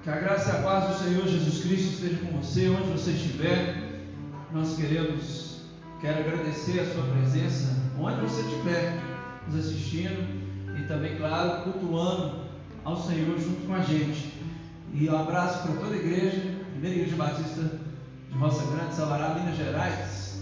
Que a graça e a paz do Senhor Jesus Cristo esteja com você, onde você estiver. Nós quero agradecer a sua presença, onde você estiver nos assistindo e também, claro, cultuando ao Senhor junto com a gente. E um abraço para toda a igreja, Primeira Igreja Batista de Roça Grande, Sabará, Minas Gerais,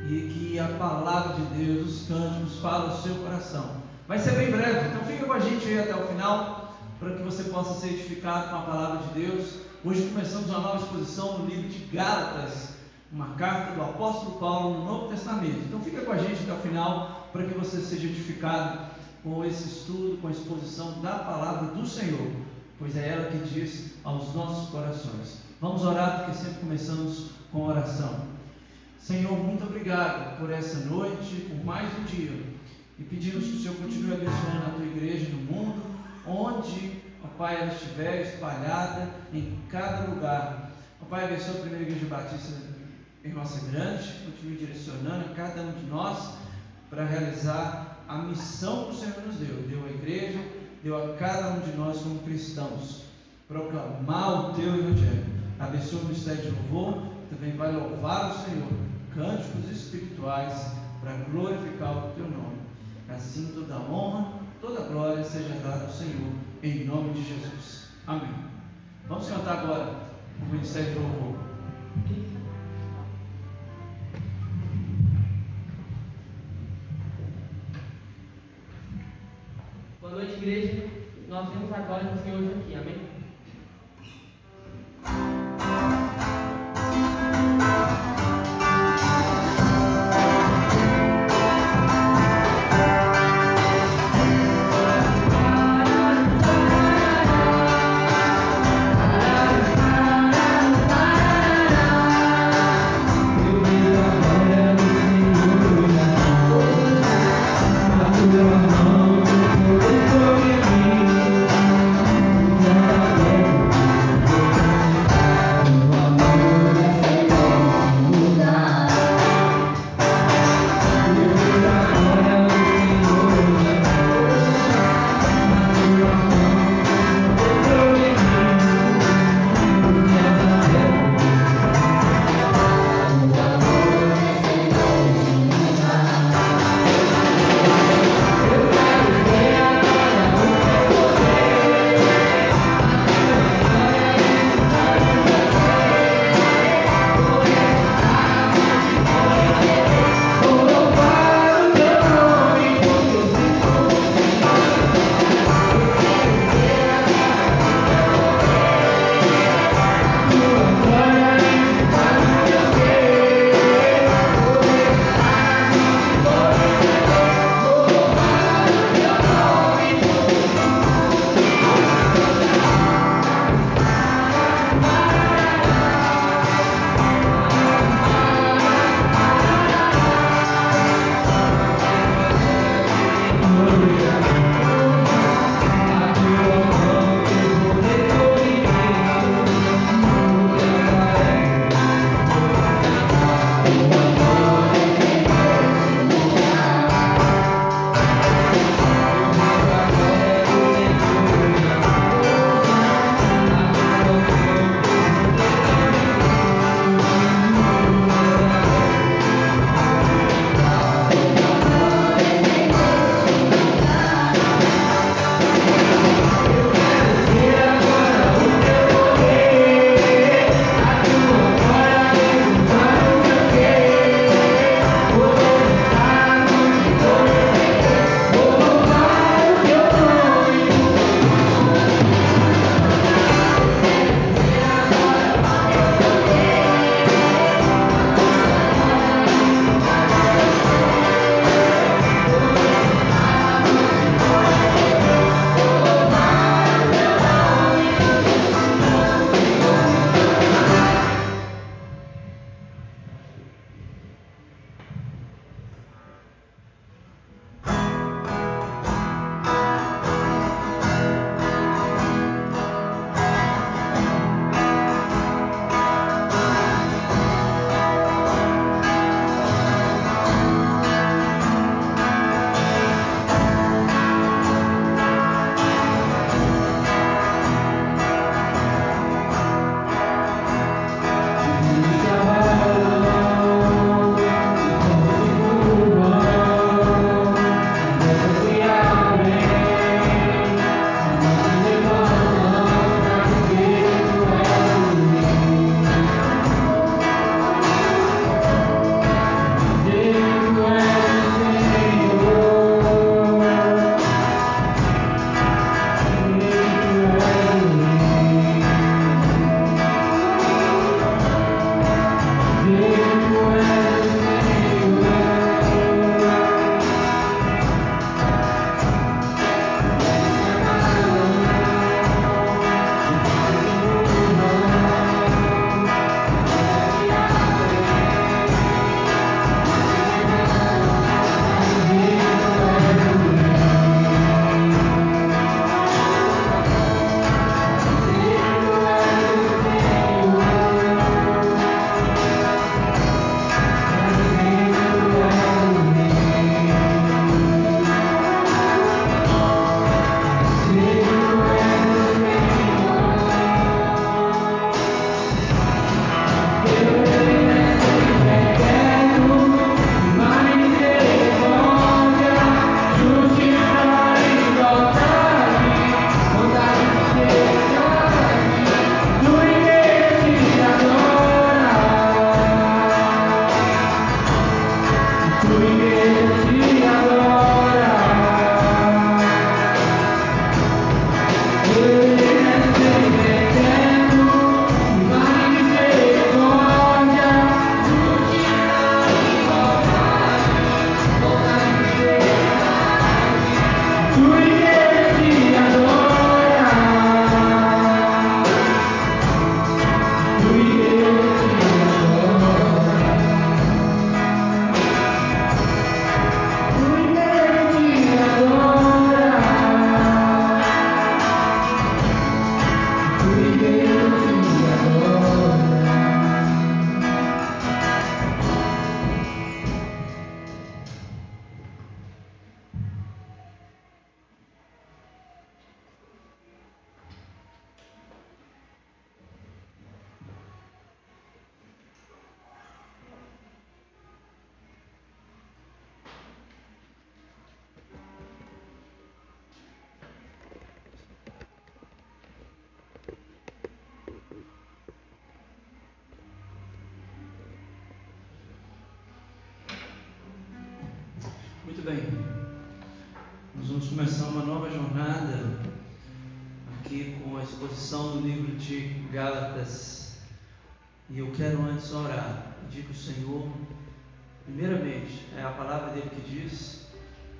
e que a palavra de Deus, os cânticos, fala ao seu coração. Vai ser bem breve, então fica com a gente aí até o final, para que você possa ser edificado com a palavra de Deus. Hoje começamos uma nova exposição no livro de Gálatas, uma carta do apóstolo Paulo no Novo Testamento. Então fica com a gente até o final, para que você seja edificado com esse estudo, com a exposição da palavra do Senhor, pois é ela que diz aos nossos corações. Vamos orar, porque sempre começamos com oração. Senhor, muito obrigado por essa noite, por mais um dia, e pedimos que o Senhor continue abençoando a tua igreja no mundo, onde, ó Pai, ela estiver espalhada em cada lugar. Ó Pai, abençoa a Primeira Igreja Batista em Roça Grande, continue direcionando a cada um de nós para realizar a missão que o Senhor nos deu à igreja, deu a cada um de nós como cristãos, proclamar o teu evangelho. Abençoa o ministério de louvor, também vai louvar o Senhor, cânticos espirituais para glorificar o teu nome. Assim toda honra, toda glória seja dada ao Senhor, em nome de Jesus. Amém. Vamos cantar agora o ministério de louvor. Boa noite, igreja. Nós vemos agora o Senhor hoje aqui. Amém? Tua mão, por mim, começar uma nova jornada aqui com a exposição do livro de Gálatas. E eu quero antes orar, pedir que o Senhor, primeiramente, é a palavra dele que diz,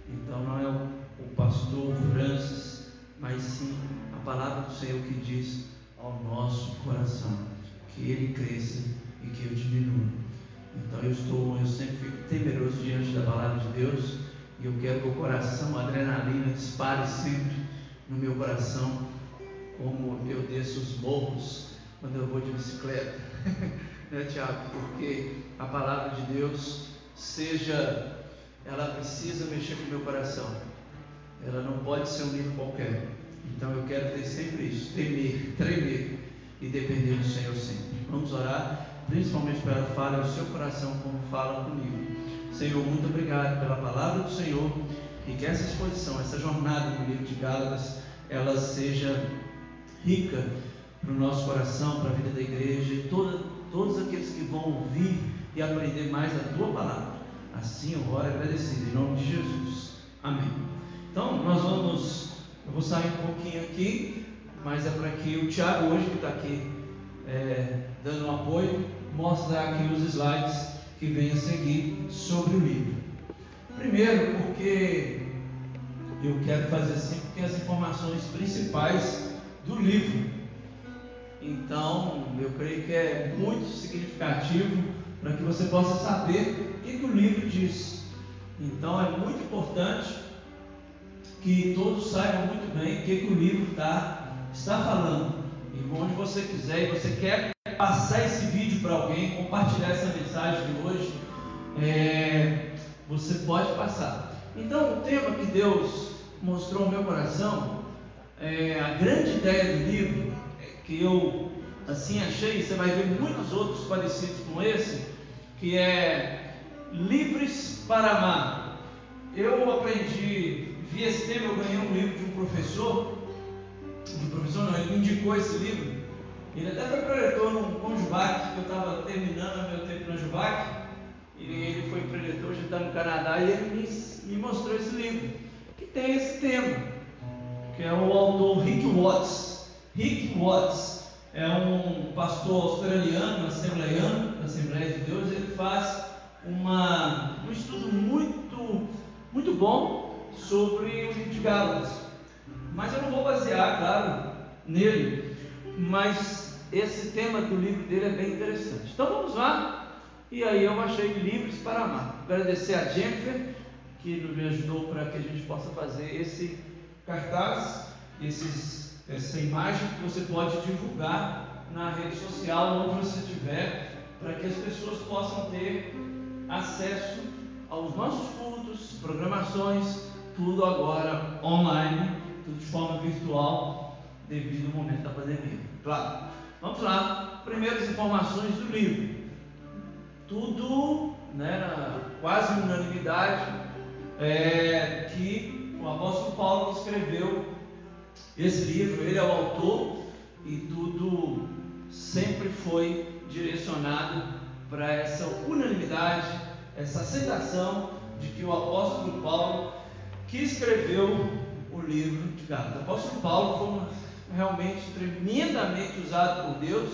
então não é o pastor Francis, mas sim a palavra do Senhor que diz ao nosso coração, que ele cresça e que eu diminua. Então eu sempre fico temeroso diante da palavra de Deus, e eu quero que o coração, a adrenalina dispare sempre no meu coração, como eu desço os morros quando eu vou de bicicleta, né, Tiago? Porque a palavra de Deus, ela precisa mexer com o meu coração, ela não pode ser um livro qualquer. Então eu quero ter sempre isso, temer, tremer e depender do Senhor sempre. Vamos orar, principalmente para ela fale ao seu coração como fala comigo. Senhor, muito obrigado pela palavra do Senhor, e que essa exposição, essa jornada no livro de Gálatas, ela seja rica para o nosso coração, para a vida da igreja, e todos aqueles que vão ouvir e aprender mais da tua palavra. Assim eu oro agradecido, em nome de Jesus. Amém. Então, eu vou sair um pouquinho aqui, mas é para que o Tiago hoje, que está aqui dando um apoio, mostrar aqui os slides que vem a seguir sobre o livro. Primeiro, porque eu quero fazer assim, porque as informações principais do livro, então eu creio que é muito significativo para que você possa saber o que o livro diz. Então é muito importante que todos saibam muito bem o que o livro está falando. E onde você quiser, e você quer passar esse vídeo para alguém, compartilhar essa mensagem de hoje, você pode passar. Então, o tema que Deus mostrou ao meu coração, a grande ideia do livro, que eu assim achei, você vai ver muitos outros parecidos com esse, que é livres para amar. Eu aprendi, vi esse tema, eu ganhei um livro de um professor não, ele me indicou esse livro. Ele até foi preletor num Conjuvac, que eu estava terminando meu tempo na Juvac, e ele foi preletor, já está no Canadá, e ele me mostrou esse livro, que tem esse tema, que é o autor Rick Watts. Rick Watts é um pastor australiano, assembleiano, da Assembleia de Deus. Ele faz um estudo muito bom sobre o livro de Gálatas. Mas eu não vou basear, claro, nele, mas esse tema do livro dele é bem interessante. Então vamos lá, e aí eu achei livres para amar. Agradecer a Jennifer, que me ajudou para que a gente possa fazer esse cartaz, essa imagem que você pode divulgar na rede social, onde você estiver, para que as pessoas possam ter acesso aos nossos cultos, programações, tudo agora online, tudo de forma virtual, devido ao momento da pandemia. Claro. Vamos lá. Primeiras informações do livro. Tudo, quase unanimidade, que o apóstolo Paulo escreveu esse livro, ele é o autor, e tudo sempre foi direcionado para essa unanimidade, essa aceitação de que o apóstolo Paulo que escreveu o livro de Gálatas. O apóstolo Paulo foi realmente tremendamente usado por Deus,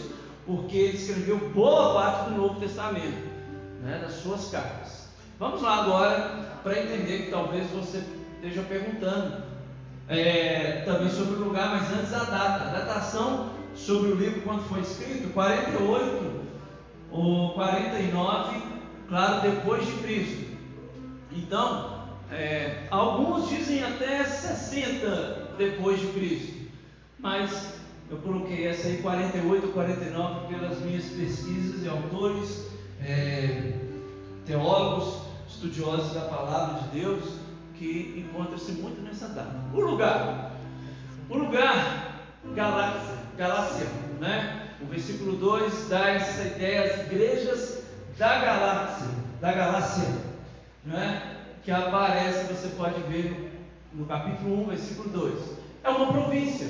porque ele escreveu boa parte do Novo Testamento, das suas cartas. Vamos lá agora, para entender, que talvez você esteja perguntando também sobre o lugar, mas antes a data. A datação sobre o livro, quando foi escrito, 48 ou 49, claro, depois de Cristo. Então, alguns dizem até 60 depois de Cristo, mas eu coloquei essa aí, 48 ou 49, pelas minhas pesquisas e autores, teólogos, estudiosos da palavra de Deus, que encontra-se muito nessa data. O lugar, Galácia, o versículo 2 dá essa ideia, as igrejas da Galácia, que aparece, você pode ver no capítulo 1, versículo 2. É uma província,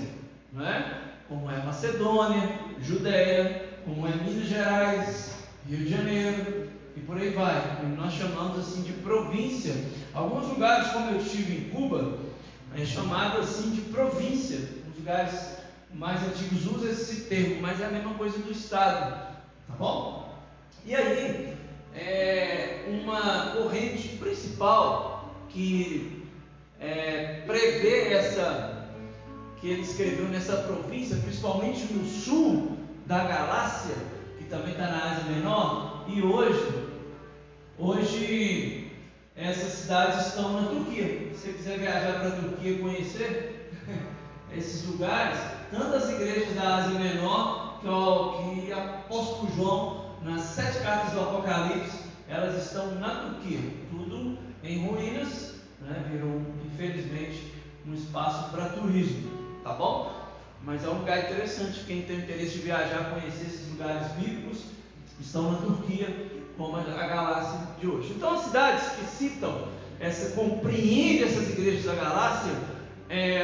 como é Macedônia, Judéia, como é Minas Gerais, Rio de Janeiro, e por aí vai. E nós chamamos assim de província. Alguns lugares, como eu estive em Cuba, é chamado assim de província. Os lugares mais antigos usam esse termo, mas é a mesma coisa do estado, tá bom? E aí, uma corrente principal que prevê que ele escreveu nessa província, principalmente no sul da Galácia, que também está na Ásia Menor, e hoje essas cidades estão na Turquia. Se você quiser viajar para a Turquia e conhecer esses lugares, tantas igrejas da Ásia Menor, que o apóstolo João, nas 7 cartas do Apocalipse, elas estão na Turquia, tudo em ruínas, né? Virou, infelizmente, um espaço para turismo, tá bom? Mas é um lugar interessante. Quem tem interesse de viajar, conhecer esses lugares bíblicos, estão na Turquia, como a Galácia de hoje. Então, as cidades que citam, compreendem essas igrejas da Galácia,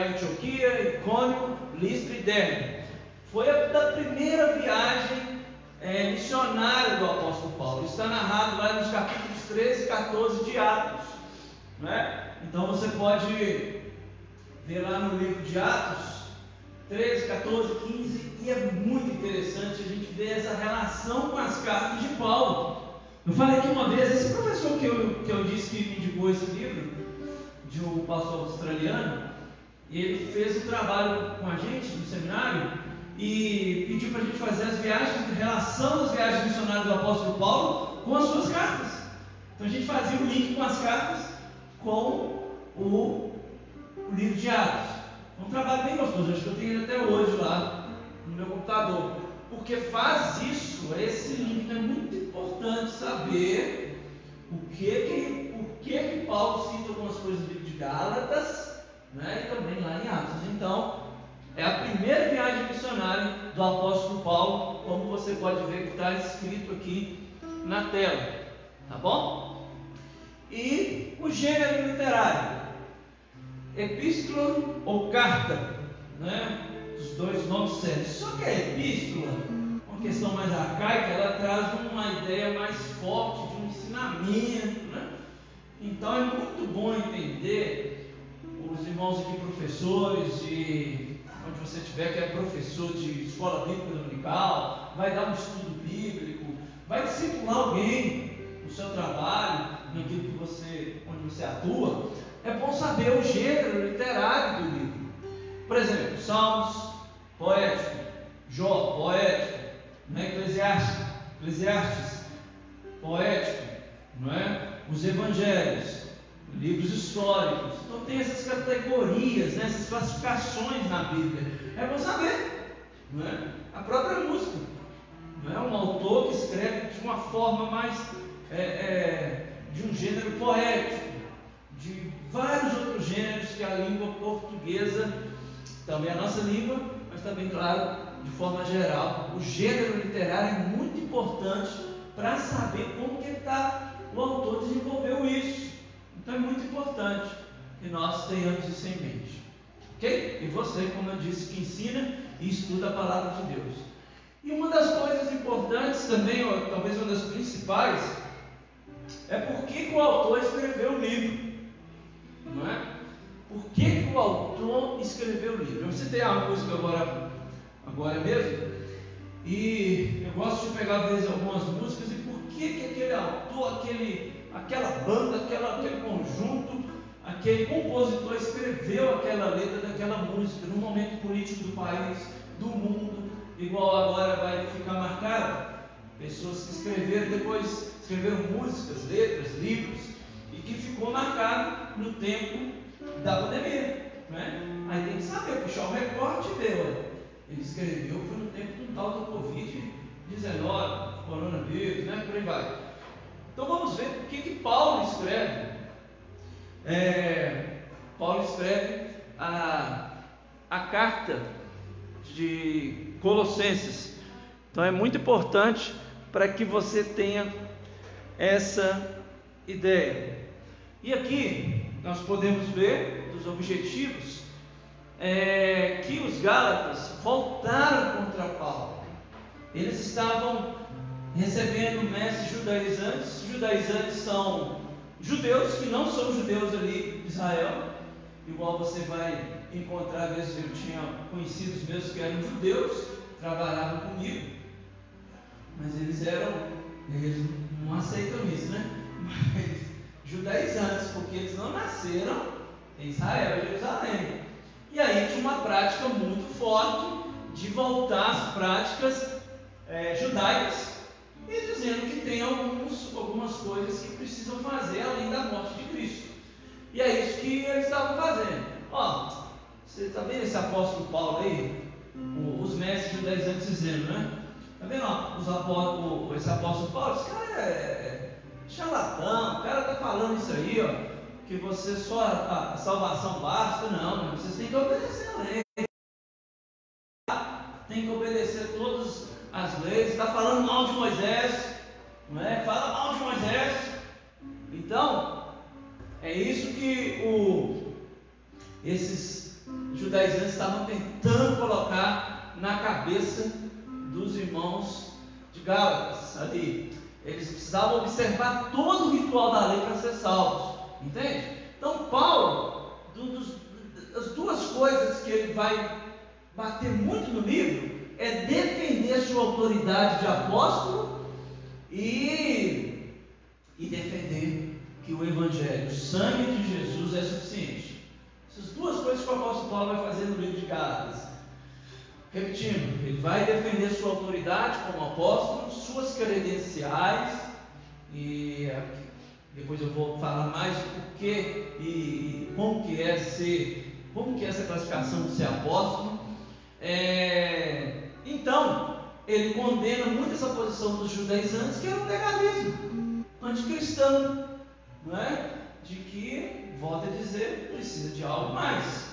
Antioquia, Icônio, Listra e Derbe. Foi da primeira viagem missionária do apóstolo Paulo. Está narrado lá nos capítulos 13 e 14 de Atos, né? Então você pode ver lá no livro de Atos 13, 14, 15, e é muito interessante a gente ver essa relação com as cartas de Paulo. Eu falei aqui uma vez, esse professor que eu disse que me indicou esse livro, de um pastor australiano, ele fez um trabalho com a gente no seminário e pediu para a gente fazer as viagens, relação das viagens missionárias do apóstolo Paulo com as suas cartas. Então a gente fazia o link com as cartas com o livro de Atos. É um trabalho bem gostoso, acho que eu tenho ele até hoje lá no meu computador, porque faz isso, esse link é muito importante saber por que Paulo cita algumas coisas do livro de Gálatas, né, e também lá em Atos. Então, é a primeira viagem missionária do apóstolo Paulo, como você pode ver que está escrito aqui na tela, tá bom? E o gênero literário, epístola ou carta, né? Os dois nomes sérios. Só que a epístola, uma questão mais arcaica, ela traz uma ideia mais forte de um ensinamento, né? Então é muito bom entender, os irmãos aqui professores de onde você estiver, que é professor de escola bíblica dominical, vai dar um estudo bíblico, vai discipular alguém no seu trabalho, naquilo onde você atua. É bom saber o gênero literário do livro. Por exemplo, Salmos, poético; Jó, poético; né? Eclesiastes, poético, não é? Os Evangelhos, livros históricos. Então tem essas categorias, né? Essas classificações na Bíblia. É bom saber, não é? A própria música, não é? Um autor que escreve de uma forma mais de um gênero poético, de vários outros gêneros que a língua portuguesa, também a nossa língua, mas também, claro, de forma geral, o gênero literário é muito importante para saber como que o autor desenvolveu isso. Então é muito importante que nós tenhamos isso em mente, ok? E você, como eu disse, que ensina e estuda a palavra de Deus. E uma das coisas importantes também, ou talvez uma das principais, é por que o autor escreveu o livro, não é? Por que o autor escreveu o livro? Eu citei a música agora mesmo, e eu gosto de pegar às vezes algumas músicas, e por que aquele autor, aquela banda, aquele conjunto, aquele compositor escreveu aquela letra daquela música num momento político do país, do mundo, igual agora vai ficar marcado. Pessoas que escreveram músicas, letras, livros, e que ficou marcado no tempo da pandemia, né? Aí tem que saber, puxar o recorte e ver, olha, ele escreveu, foi no tempo do tal do Covid-19, coronavírus, né? Por aí vai. Então vamos ver o que Paulo escreve. Paulo escreve a carta de Colossenses. Então é muito importante para que você tenha essa ideia. E aqui nós podemos ver dos objetivos que os Gálatas voltaram contra Paulo. Eles estavam recebendo mestres judaizantes. Judaizantes são judeus que não são judeus ali de Israel, igual você vai encontrar, às vezes eu tinha conhecidos meus que eram judeus, trabalhavam comigo, mas eles não aceitam isso, né? Mas judaizantes, porque eles não nasceram em Israel, em Jerusalém. E aí tinha uma prática muito forte de voltar às práticas judaicas, e dizendo que tem algumas coisas que precisam fazer além da morte de Cristo. E é isso que eles estavam fazendo. Você está vendo esse apóstolo Paulo aí? Os mestres judaizantes dizendo, né? Está vendo? Esse apóstolo Paulo, esse cara é charlatão, o cara está falando isso aí, que você só a salvação basta. Não, vocês têm que obedecer a lei. Tem que obedecer todas as leis. Está falando mal de Moisés, não é? Fala mal de Moisés. Então, é isso que esses judaizantes estavam tentando colocar na cabeça dos irmãos de Gálatas ali. Eles precisavam observar todo o ritual da lei para ser salvos, entende? Então Paulo, as duas coisas que ele vai bater muito no livro é defender sua autoridade de apóstolo e defender que o Evangelho, o sangue de Jesus é suficiente. Essas duas coisas que o apóstolo Paulo vai fazer no livro de Gálatas. Repetindo, ele vai defender sua autoridade como apóstolo, suas credenciais, e depois eu vou falar mais do porquê e como que é essa classificação de ser apóstolo. Então, ele condena muito essa posição dos judaizantes, que era um legalismo anticristão, não é? De que, volta a dizer, precisa de algo mais.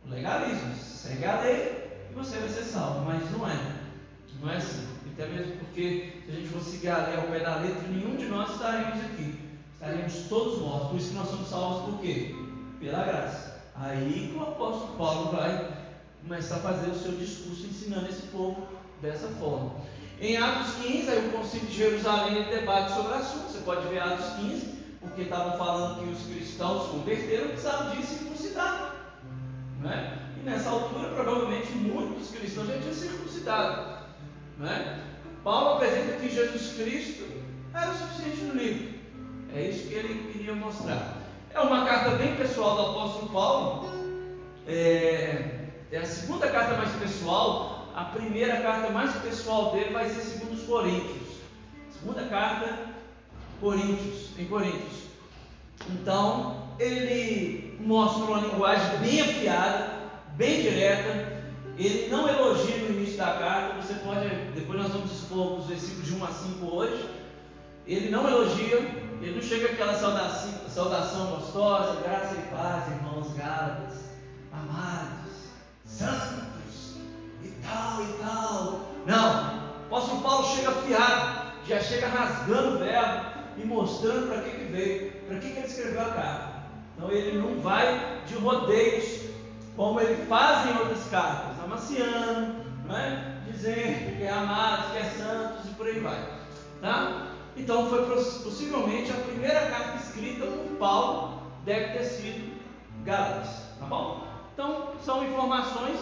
O legalismo, segue a lei e você vai ser salvo, mas não é assim. Até mesmo porque, se a gente for seguir a lei ao pé da letra, nenhum de nós estaríamos aqui, estaríamos todos mortos. Por isso que nós somos salvos por quê? Pela graça. Aí que o apóstolo Paulo vai começar a fazer o seu discurso ensinando esse povo dessa forma. Em Atos 15, aí o Concílio de Jerusalém ele debate sobre o assunto. Você pode ver Atos 15, porque estavam falando que os cristãos converteram, precisavam de circuncidar, não é? E nessa altura, provavelmente, muitos cristãos já tinham circuncidado, não é? Paulo apresenta que Jesus Cristo era o suficiente no livro. É isso que ele queria mostrar. É uma carta bem pessoal do apóstolo Paulo. É a segunda carta mais pessoal. A primeira carta mais pessoal dele vai ser segundo os Coríntios. Segunda carta, em Coríntios. Então, ele mostra uma linguagem bem afiada, bem direta. Ele não elogia no início da carta. Você pode, depois nós vamos expor os versículos de 1 a 5 hoje. Ele não elogia, ele não chega com aquela saudação gostosa, graça e paz, irmãos Gálatas, amados, santos, e tal. Não, o apóstolo Paulo chega afiado, já chega rasgando o verbo e mostrando para que veio, para que ele escreveu a carta. Então ele não vai de rodeios, como ele faz em outras cartas, amaciando, não é? Dizendo que é amados, que é santos e por aí vai, tá? Então foi possivelmente a primeira carta escrita por Paulo, deve ter sido Gálatas, tá bom? Então são informações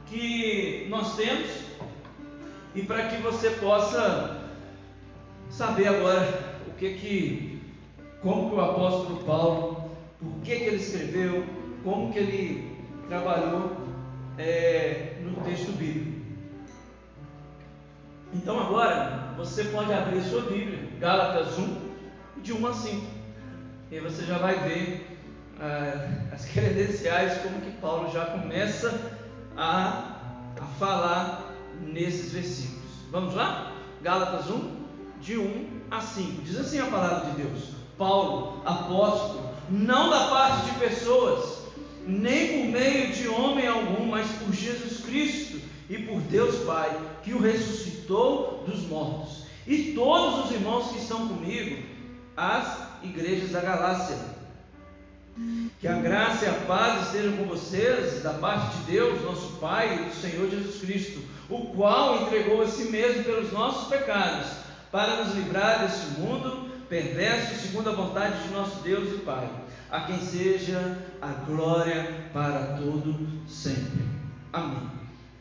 que nós temos, e para que você possa saber agora como que o apóstolo Paulo, por que ele escreveu, como que ele trabalhou no texto bíblico. Então agora você pode abrir sua Bíblia, Gálatas 1, de 1 a 5, e aí você já vai ver as credenciais, como que Paulo já começa a falar nesses versículos. Vamos lá? Gálatas 1, de 1 a 5, diz assim a palavra de Deus: Paulo, apóstolo, não da parte de pessoas, nem por meio de homem algum, mas por Jesus Cristo e por Deus Pai, que o ressuscitou dos mortos, e todos os irmãos que estão comigo, as igrejas da Galácia. Que a graça e a paz estejam com vocês, da parte de Deus, nosso Pai, e do Senhor Jesus Cristo, o qual entregou a si mesmo pelos nossos pecados, para nos livrar desse mundo perverso, segundo a vontade de nosso Deus e Pai, a quem seja a glória para todo sempre. Amém.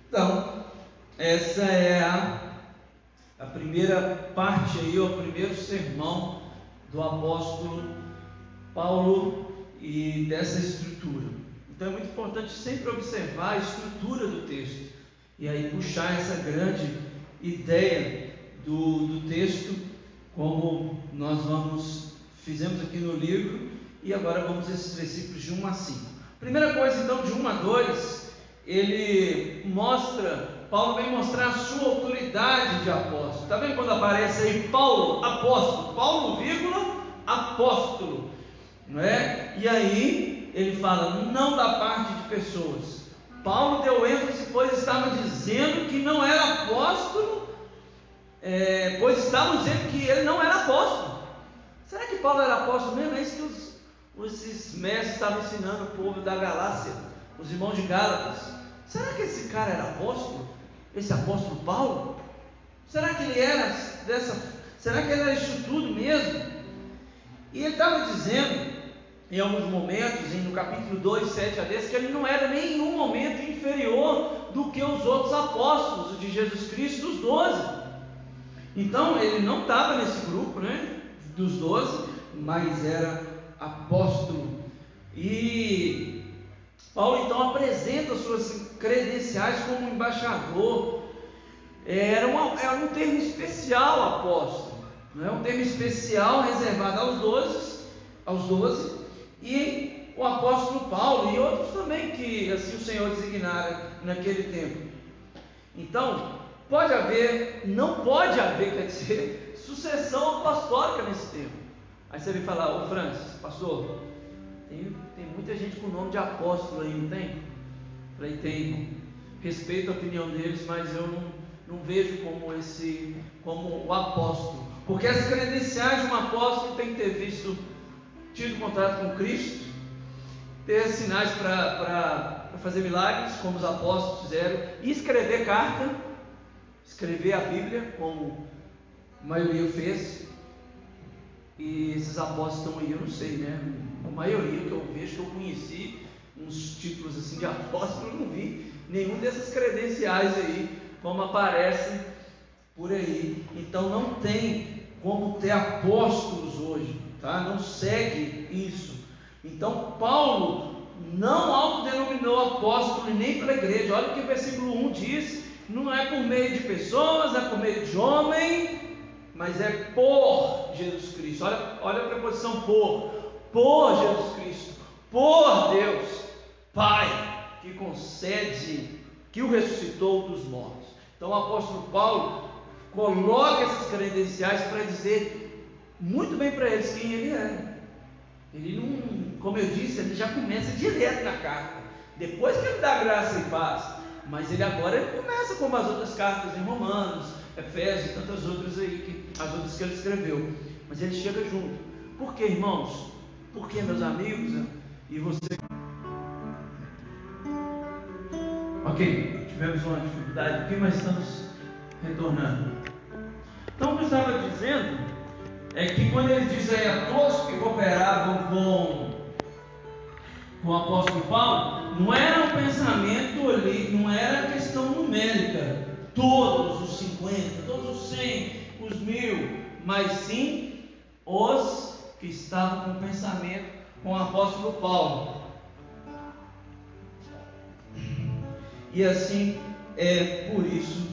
Então, essa é a primeira parte aí, o primeiro sermão do apóstolo Paulo e dessa estrutura. Então é muito importante sempre observar a estrutura do texto e aí puxar essa grande ideia do texto, como nós fizemos aqui no livro, e agora vamos a esses versículos de 1 a 5. Primeira coisa então, de 1 a 2, Paulo vem mostrar a sua autoridade de apóstolo. Está vendo quando aparece aí Paulo, apóstolo, Paulo, vírgula, apóstolo, não é? E aí ele fala, não da parte de pessoas. Paulo deu ênfase, pois estava dizendo que não era apóstolo, pois estavam dizendo que ele não era apóstolo. Será que Paulo era apóstolo mesmo? É isso que esses mestres estavam ensinando o povo da Galácia, os irmãos de Gálatas. Será que esse cara era apóstolo? Esse apóstolo Paulo? Será que ele era será que ele era isso tudo mesmo? E ele estava dizendo, em alguns momentos, no capítulo 2, 7 a 10, que ele não era em nenhum momento inferior do que os outros apóstolos, o de Jesus Cristo, dos 12. Então, ele não estava nesse grupo, né, dos 12, mas era apóstolo. E Paulo então apresenta suas credenciais como embaixador. Era um termo especial, apóstolo, não é um termo especial reservado aos 12, e o apóstolo Paulo e outros também que assim o Senhor designara naquele tempo. Então, não pode haver, quer dizer, sucessão apostólica nesse tempo. Aí você vem falar, ô Francis, pastor, tem muita gente com o nome de apóstolo aí, não tem? Falei, tem. Respeito a opinião deles, mas eu não vejo como o apóstolo, porque as credenciais de um apóstolo tem que ter tido contato com Cristo, ter sinais para fazer milagres, como os apóstolos fizeram, e escrever carta, escrever a Bíblia, como a maioria fez. E esses apóstolos estão aí, eu não sei, né? A maioria que eu vejo, que eu conheci, uns títulos assim de apóstolo, eu não vi nenhum dessas credenciais aí, como aparece por aí. Então não tem como ter apóstolos hoje, tá? Não segue isso. Então Paulo não autodenominou apóstolo nem para a igreja. Olha o que o versículo 1 diz: não é por meio de pessoas, é por meio de homem, mas é por Jesus Cristo. Olha a preposição por Jesus Cristo, por Deus Pai, que concede, que o ressuscitou dos mortos. Então o apóstolo Paulo coloca essas credenciais para dizer muito bem para eles quem ele era. Ele não, como eu disse, ele já começa direto na carta, depois que ele dá graça e paz, mas ele começa como as outras cartas em Romanos, Efésios e tantas outras aí, as outras que ele escreveu, mas ele chega junto. Por que, irmãos? Por que, meus amigos? E você? Ok, tivemos uma dificuldade aqui, mas estamos retornando. Então o que eu estava dizendo é que quando ele diz aí a todos que cooperavam com o apóstolo Paulo, não era um pensamento ali, não era questão numérica, todos os 50, todos os 100, os 1000, mas sim os que estavam com o pensamento com o apóstolo Paulo. E assim é por isso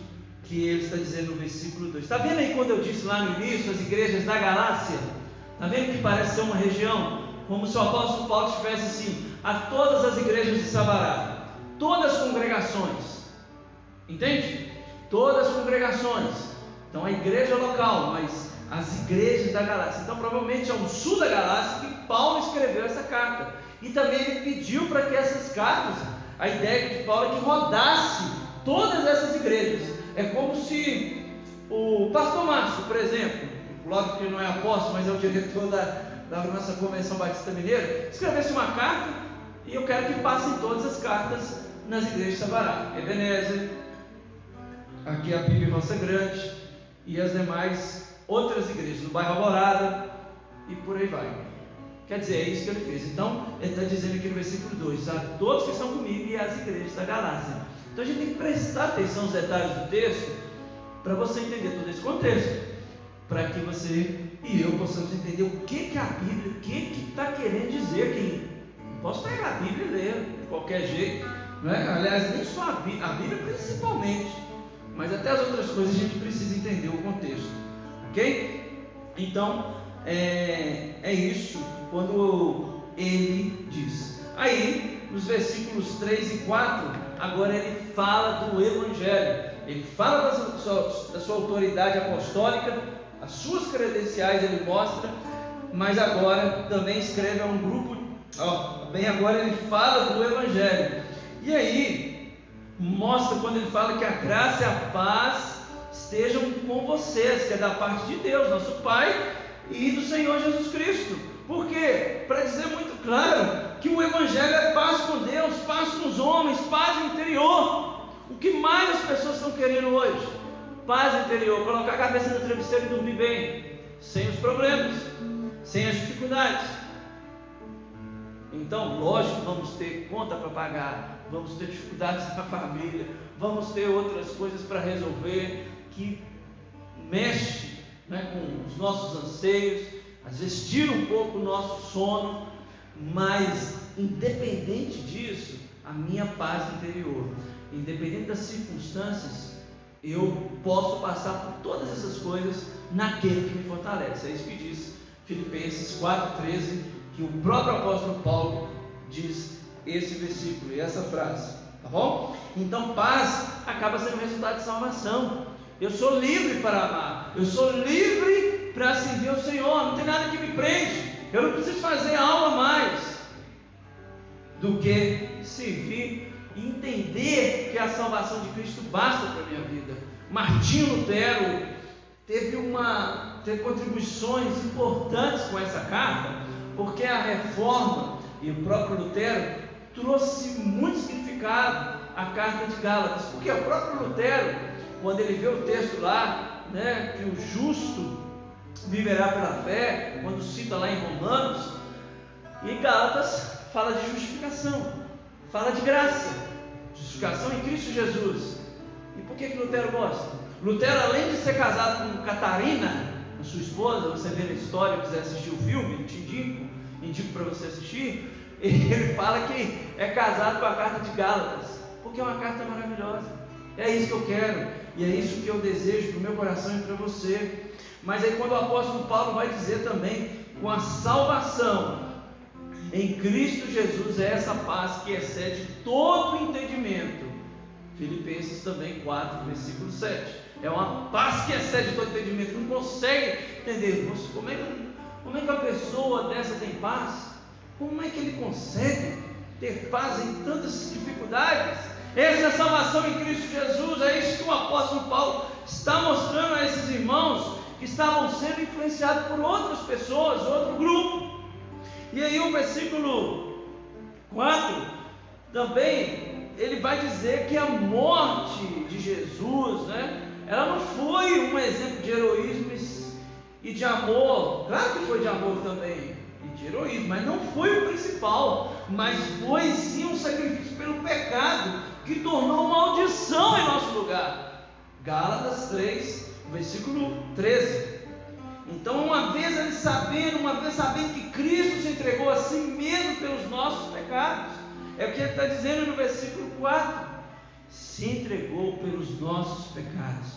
que ele está dizendo no versículo 2. Está vendo aí quando eu disse lá no início as igrejas da Galácia? Está vendo que parece ser uma região? Como se o apóstolo Paulo estivesse assim, a todas as igrejas de Sabará, todas as congregações, entende? Todas as congregações. Então a igreja local, mas as igrejas da Galácia. Então provavelmente é o sul da Galácia que Paulo escreveu essa carta. E também ele pediu para que essas cartas, a ideia de Paulo é que rodasse todas essas igrejas. É como se o pastor Márcio, por exemplo, logo que ele não é apóstolo, mas é o diretor da nossa Convenção Batista Mineira, escrevesse uma carta, e eu quero que passem todas as cartas nas igrejas de Sabará, Ebenezer, aqui a PIB Roça Grande, e as demais outras igrejas, no bairro Alvorada, e por aí vai. Quer dizer, é isso que ele fez. Então, ele está dizendo aqui no versículo 2: a todos que estão comigo e às igrejas da Galácia. Então, a gente tem que prestar atenção aos detalhes do texto, para você entender todo esse contexto, para que você e eu possamos entender o que a Bíblia, o que está querendo dizer aqui. Não posso pegar a Bíblia e ler de qualquer jeito, não é? Aliás, nem só a Bíblia principalmente, mas até as outras coisas a gente precisa entender o contexto, ok? Então, é isso quando ele diz. Aí, nos versículos 3 e 4, agora ele fala do Evangelho. Ele fala da sua autoridade apostólica, as suas credenciais ele mostra, mas agora também escreve a um grupo. Bem, agora ele fala do Evangelho. E aí, mostra quando ele fala que a graça e a paz estejam com vocês, que é da parte de Deus, nosso Pai, e do Senhor Jesus Cristo. Por quê? Para dizer muito claro que o Evangelho é paz com Deus, paz com os homens, paz interior. O que mais as pessoas estão querendo hoje? Paz interior, colocar a cabeça no travesseiro e dormir bem, sem os problemas, sem as dificuldades. Então, lógico, vamos ter conta para pagar, vamos ter dificuldades na família, vamos ter outras coisas para resolver que mexe, né, com os nossos anseios, às vezes tira um pouco o nosso sono, mas independente disso, a minha paz interior, independente das circunstâncias, eu posso passar por todas essas coisas naquele que me fortalece. É isso que diz Filipenses 4,13, que o próprio apóstolo Paulo diz esse versículo e essa frase, tá bom? Então paz acaba sendo resultado de salvação. Eu sou livre para amar, eu sou livre para servir ao Senhor, não tem nada que me prende, eu não preciso fazer algo a mais do que servir e entender que a salvação de Cristo basta para a minha vida. Martinho Lutero teve contribuições importantes com essa carta, porque a reforma e o próprio Lutero trouxe muito significado à carta de Gálatas, porque o próprio Lutero, quando ele vê o texto lá, né, que o justo viverá pela fé, quando cita lá em Romanos, e em Gálatas fala de justificação, fala de graça, justificação em Cristo Jesus. E por que Lutero gosta? Lutero, além de ser casado com Catarina, a sua esposa, você vê na história, quiser assistir o filme, te indico para você assistir, ele fala que é casado com a carta de Gálatas, porque é uma carta maravilhosa. É isso que eu quero, e é isso que eu desejo para o meu coração e para você. Mas aí quando o apóstolo Paulo vai dizer também, com a salvação em Cristo Jesus, é essa paz que excede todo o entendimento. Filipenses também 4, versículo 7. É uma paz que excede todo o entendimento. Não consegue entender. Nossa, como é que a pessoa dessa tem paz? Como é que ele consegue ter paz em tantas dificuldades? Essa é a salvação em Cristo Jesus. É isso que o apóstolo Paulo está mostrando a esses irmãos que estavam sendo influenciados por outras pessoas, outro grupo. E aí o versículo 4 também, ele vai dizer que a morte de Jesus, né, ela não foi um exemplo de heroísmo e de amor. Claro que foi de amor também e de heroísmo, mas não foi o principal. Mas foi sim um sacrifício pelo pecado, que tornou maldição em nosso lugar. Gálatas 3, versículo 13. Então, uma vez sabendo que Cristo se entregou a si mesmo pelos nossos pecados, é o que ele está dizendo no versículo 4, se entregou pelos nossos pecados.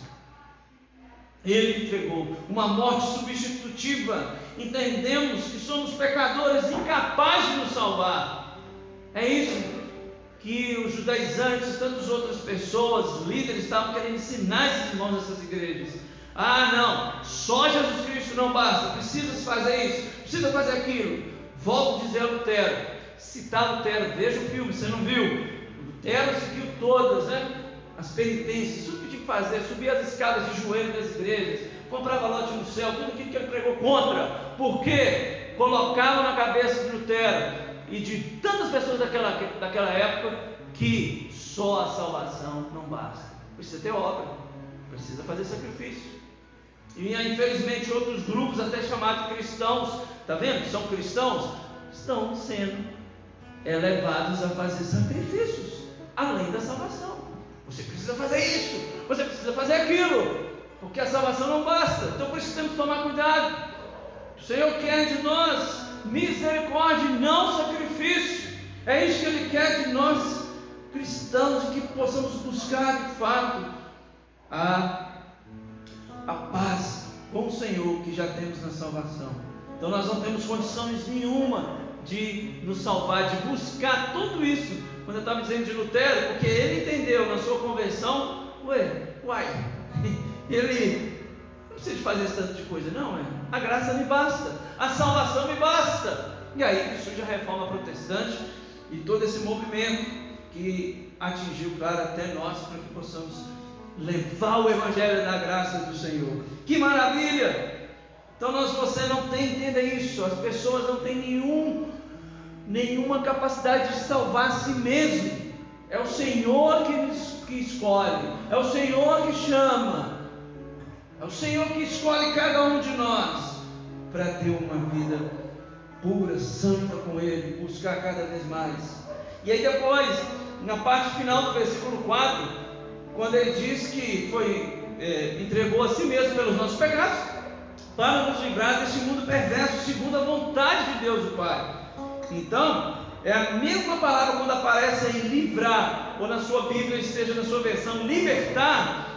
Ele entregou uma morte substitutiva. Entendemos que somos pecadores incapazes de nos salvar. É isso que os judaizantes e tantas outras pessoas, líderes, estavam querendo ensinar esses irmãos dessas igrejas. Ah, não, só Jesus Cristo não basta, precisa fazer isso, precisa fazer aquilo. Volto a dizer a Lutero, citar Lutero, veja o filme, você não viu? Lutero seguiu todas, né, as penitências, tudo que tinha que fazer, subia as escadas de joelho das igrejas, comprava lote no céu, tudo aquilo que ele pregou contra. Por quê? Colocava na cabeça de Lutero e de tantas pessoas daquela época que só a salvação não basta, precisa ter obra, precisa fazer sacrifício. E infelizmente outros grupos, até chamados cristãos, está vendo? São cristãos, estão sendo levados a fazer sacrifícios além da salvação. Você precisa fazer isso, você precisa fazer aquilo, porque a salvação não basta. Então por isso temos que tomar cuidado. O Senhor quer de nós misericórdia e não sacrifício. É isso que Ele quer de nós cristãos, que possamos buscar de fato a paz com o Senhor que já temos na salvação. Então nós não temos condições nenhuma de nos salvar, de buscar tudo isso. Quando eu estava dizendo de Lutero, porque ele entendeu na sua conversão, ele não precisa fazer esse tanto de coisa, não, a graça me basta, a salvação me basta. E aí que surge a reforma protestante e todo esse movimento que atingiu, claro, até nós, para que possamos levar o evangelho da graça do Senhor. Que maravilha! Então você não tem, entenda isso, as pessoas não têm nenhuma capacidade de salvar a si mesmo. É o Senhor que escolhe, é o Senhor que chama, é o Senhor que escolhe cada um de nós para ter uma vida pura, santa com Ele, buscar cada vez mais. E aí depois, na parte final do versículo 4, quando ele diz que entregou a si mesmo pelos nossos pecados, para nos livrar deste mundo perverso, segundo a vontade de Deus o Pai. Então, é a mesma palavra quando aparece em livrar, ou na sua Bíblia, esteja na sua versão, libertar,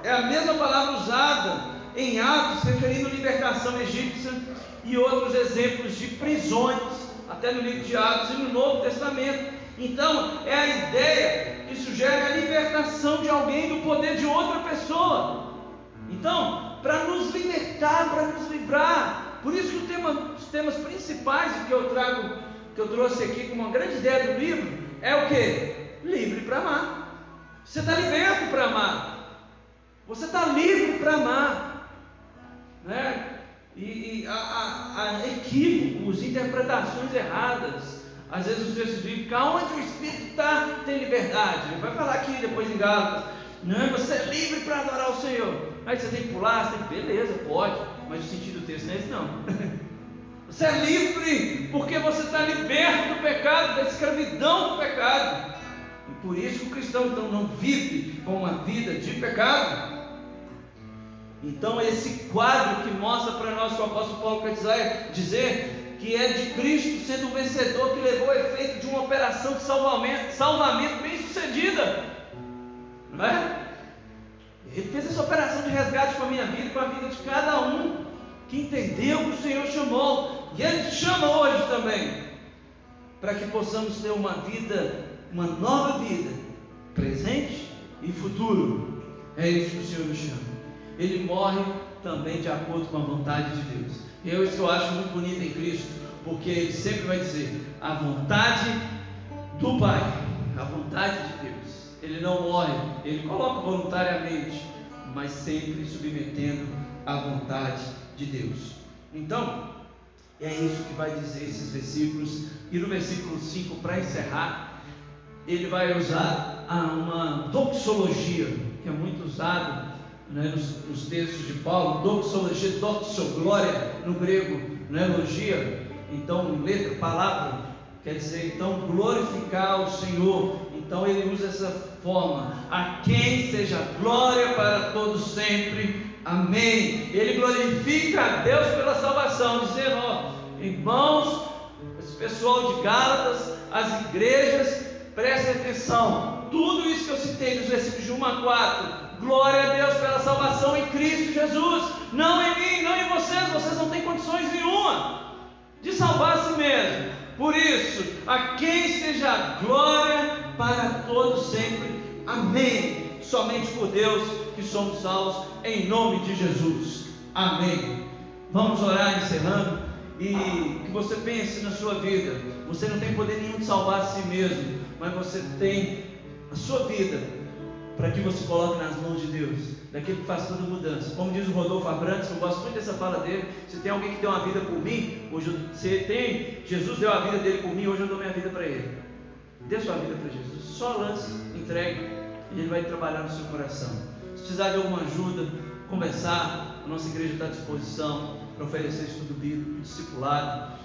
é a mesma palavra usada em Atos, referindo libertação egípcia e outros exemplos de prisões, até no livro de Atos e no Novo Testamento. Então, é a ideia que sugere a libertação de alguém do poder de outra pessoa. Então, para nos libertar, para nos livrar. Por isso que os temas principais que eu trouxe aqui como uma grande ideia do livro, é o que? Livre para amar. Você está liberto para amar. Você está livre para amar. Né? E há equívocos, interpretações erradas. Às vezes os textos bíblicos, onde o Espírito está, tem liberdade. Ele vai falar aqui depois em Gálatas. Não, você é livre para adorar o Senhor. Aí você tem que pular, beleza, pode. Mas o sentido do texto não é esse não. Você é livre porque você está liberto do pecado, da escravidão do pecado. E por isso que o cristão então não vive com uma vida de pecado. Então esse quadro que mostra para nós que o apóstolo Paulo quer dizer que é de Cristo sendo o vencedor que levou o efeito de uma operação de salvamento bem sucedida, não é? Ele fez essa operação de resgate com a minha vida e com a vida de cada um que entendeu que o Senhor chamou, e Ele te chama hoje também, para que possamos ter uma vida, uma nova vida, presente e futuro. É isso que o Senhor nos chama. Ele morre também de acordo com a vontade de Deus. Isso eu acho muito bonito em Cristo, porque Ele sempre vai dizer a vontade do Pai, a vontade de Deus. Ele não morre, Ele coloca voluntariamente, mas sempre submetendo à vontade de Deus. Então, é isso que vai dizer esses versículos. E no versículo 5, para encerrar, ele vai usar uma doxologia, que é muito usado, né, nos textos de Paulo. Doxologia, doxoglória no grego, não é logia. Então, letra, palavra, quer dizer, então, glorificar o Senhor. Então ele usa essa forma: a quem seja glória para todos sempre, amém. Ele glorifica a Deus pela salvação, dizendo, irmãos, esse pessoal de Gálatas, as igrejas, prestem atenção, tudo isso que eu citei nos versículos de 1 a 4, glória a Deus pela salvação em Cristo Jesus, não em mim, não em vocês não têm condições nenhuma de salvar a si mesmo. Por isso, a quem seja glória para todos sempre, amém. Somente por Deus que somos salvos, em nome de Jesus, amém. Vamos orar encerrando, e que você pense na sua vida. Você não tem poder nenhum de salvar a si mesmo, mas você tem a sua vida para que você coloque nas mãos de Deus, daquele que faz toda mudança. Como diz o Rodolfo Abrantes, eu gosto muito dessa fala dele: se tem alguém que deu uma vida por mim, Jesus deu a vida dele por mim, hoje eu dou minha vida para ele. Dê sua vida para Jesus, só lance, entregue, e ele vai trabalhar no seu coração. Se precisar de alguma ajuda, começar, a nossa igreja está à disposição para oferecer estudo bíblico, discipulado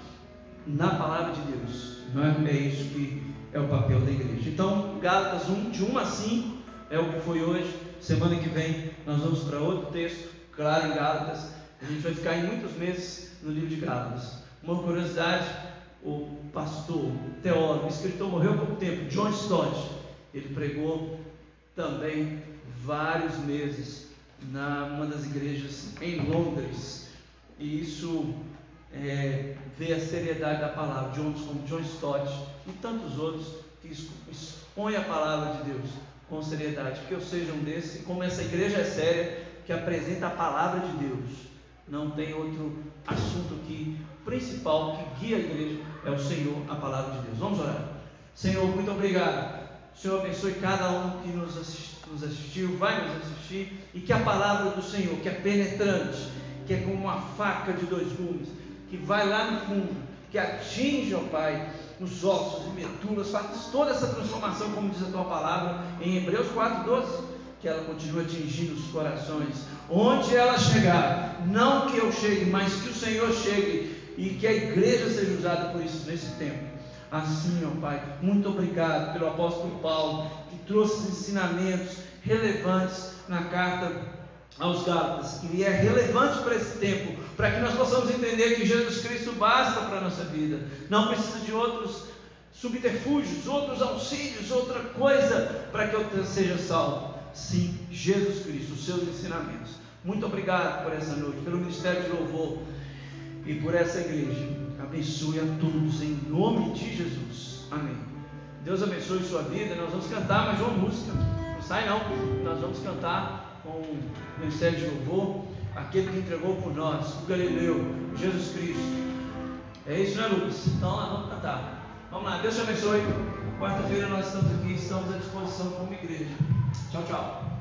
na palavra de Deus, não é? É isso que é o papel da igreja. Então, Gálatas 1, de 1 a 5, é o que foi hoje. Semana que vem nós vamos para outro texto, claro, em Gálatas. A gente vai ficar em muitos meses no livro de Gálatas. Uma curiosidade: o pastor, teólogo, escritor, morreu há pouco tempo, John Stott. Ele pregou também vários meses numa das igrejas em Londres, e isso vê a seriedade da palavra. Como John Stott e tantos outros que expõem a palavra de Deus com seriedade. Que eu seja um desses, e como essa igreja é séria, que apresenta a palavra de Deus. Não tem outro assunto aqui principal que guia a igreja, é o Senhor, a palavra de Deus. Vamos orar. Senhor, muito obrigado. O Senhor abençoe cada um que nos assistiu, vai nos assistir, e que a palavra do Senhor, que é penetrante, que é como uma faca de 2 gumes, que vai lá no fundo, que atinge, ó Pai, os ossos e medulas, faz toda essa transformação, como diz a Tua palavra em Hebreus 4:12, que ela continua atingindo os corações, onde ela chegar, não que eu chegue, mas que o Senhor chegue, e que a igreja seja usada por isso nesse tempo. Assim, ó Pai, muito obrigado pelo apóstolo Paulo, que trouxe ensinamentos relevantes na carta aos Gálatas, que é relevante para esse tempo, para que nós possamos entender que Jesus Cristo basta para a nossa vida, não precisa de outros subterfúgios, outros auxílios, outra coisa para que eu seja salvo. Sim, Jesus Cristo, os seus ensinamentos. Muito obrigado por essa noite, pelo ministério de louvor e por essa igreja. Abençoe a todos em nome de Jesus. Amém. Deus abençoe sua vida. Nós vamos cantar mais uma música. Não sai não. Nós vamos cantar com o ministério de louvor, aquele que entregou por nós, o Galileu, Jesus Cristo. É isso, né, Lucas? Então lá, vamos cantar. Vamos lá, Deus te abençoe. Quarta-feira nós estamos aqui, estamos à disposição como igreja. Tchau, tchau.